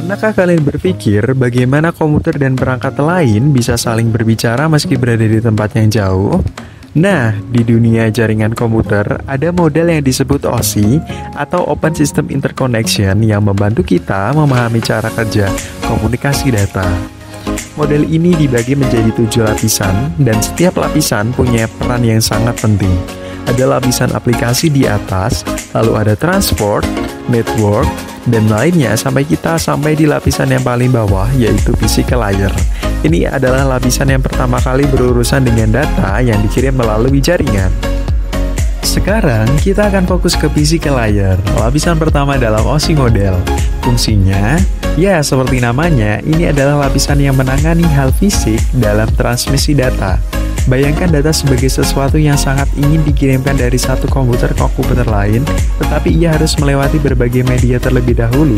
Pernahkah kalian berpikir bagaimana komputer dan perangkat lain bisa saling berbicara meski berada di tempat yang jauh? Nah, di dunia jaringan komputer ada model yang disebut OSI atau Open System Interconnection yang membantu kita memahami cara kerja komunikasi data. Model ini dibagi menjadi 7 lapisan dan setiap lapisan punya peran yang sangat penting. Ada lapisan aplikasi di atas, lalu ada transport, network, dan lainnya sampai di lapisan yang paling bawah yaitu physical layer. Ini adalah lapisan yang pertama kali berurusan dengan data yang dikirim melalui jaringan. Sekarang kita akan fokus ke physical layer, lapisan pertama dalam OSI model. Fungsinya, ya seperti namanya, ini adalah lapisan yang menangani hal fisik dalam transmisi data. Bayangkan data sebagai sesuatu yang sangat ingin dikirimkan dari satu komputer ke komputer lain, tetapi ia harus melewati berbagai media terlebih dahulu.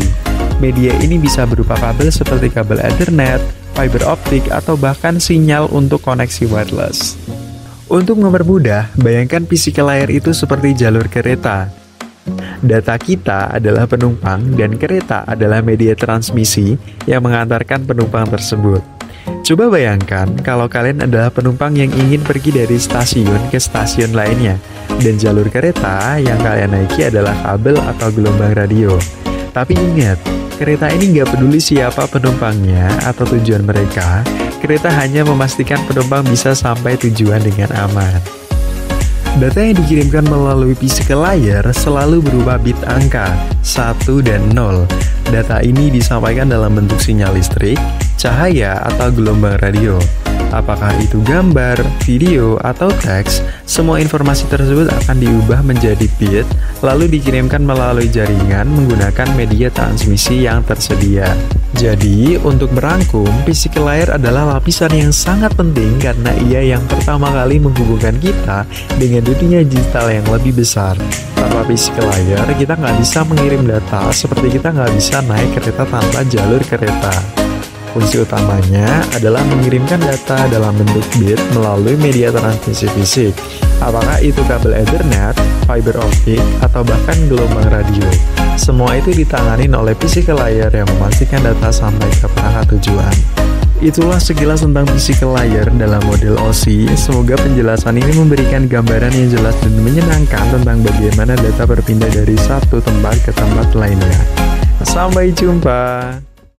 Media ini bisa berupa kabel seperti kabel Ethernet, fiber optik, atau bahkan sinyal untuk koneksi wireless. Untuk mempermudah, bayangkan physical layer itu seperti jalur kereta. Data kita adalah penumpang dan kereta adalah media transmisi yang mengantarkan penumpang tersebut. Coba bayangkan kalau kalian adalah penumpang yang ingin pergi dari stasiun ke stasiun lainnya, dan jalur kereta yang kalian naiki adalah kabel atau gelombang radio. Tapi ingat, kereta ini nggak peduli siapa penumpangnya atau tujuan mereka, kereta hanya memastikan penumpang bisa sampai tujuan dengan aman. Data yang dikirimkan melalui physical layer selalu berupa bit angka 1 dan 0. Data ini disampaikan dalam bentuk sinyal listrik, cahaya, atau gelombang radio. Apakah itu gambar, video, atau teks, semua informasi tersebut akan diubah menjadi bit, lalu dikirimkan melalui jaringan menggunakan media transmisi yang tersedia. Jadi, untuk merangkum, physical layer adalah lapisan yang sangat penting karena ia yang pertama kali menghubungkan kita dengan dunia digital yang lebih besar. Tanpa physical layer, kita nggak bisa mengirim data seperti kita nggak bisa naik kereta tanpa jalur kereta. Fungsi utamanya adalah mengirimkan data dalam bentuk bit melalui media transmisi fisik. Apakah itu kabel Ethernet, fiber optik, atau bahkan gelombang radio. Semua itu ditangani oleh physical layer yang memastikan data sampai ke perangkat tujuan. Itulah sekilas tentang physical layer dalam model OSI. Semoga penjelasan ini memberikan gambaran yang jelas dan menyenangkan tentang bagaimana data berpindah dari satu tempat ke tempat lainnya. Sampai jumpa.